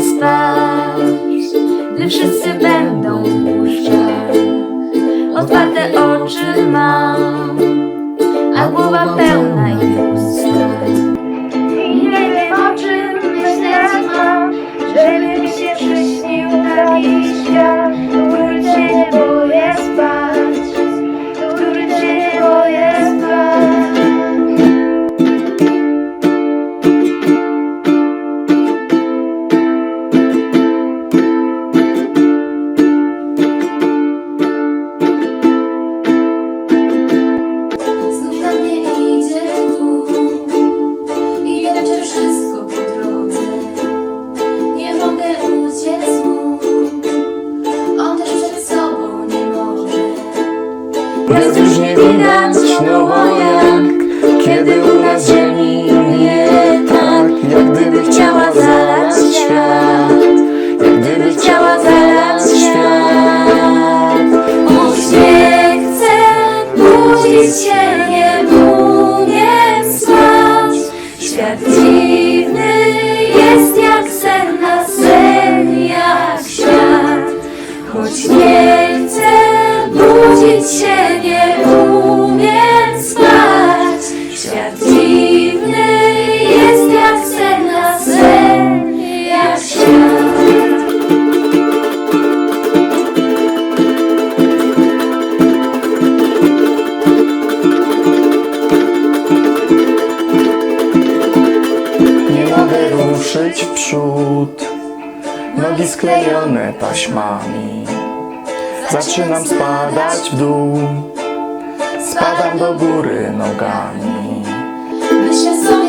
spać, gdy wszyscy będą w łóżkach. Otwarte oczy mam, a głowa pełna pustka. I nie wiem, o czym myśleć mam, żeby mi się przyśnił taki świat, który cię nie boję spać, który cię nie boję spać. Znów na mnie idzie tu i leczy wszystko po drodze. Nie mogę uciec mu, on też przed sobą nie może. Gwiazd już nie widać, no bo jak, kiedy u nas ziemi nie tak, jak gdyby chciała zalać świat, jak gdyby chciała zalać świat. Choć nie chcę budzić się, nie umiem spać. Świat dziwny jest jak sen, na sen jak świat. Choć nie chcę budzić się, nie umiem spać. Świat dziwny jest jak sen, na sen jak świat. Nie mogę ruszyć w przód, nogi sklejone taśmami. Zaczynam spadać w dół, spadam do góry nogami. Myślę sobie,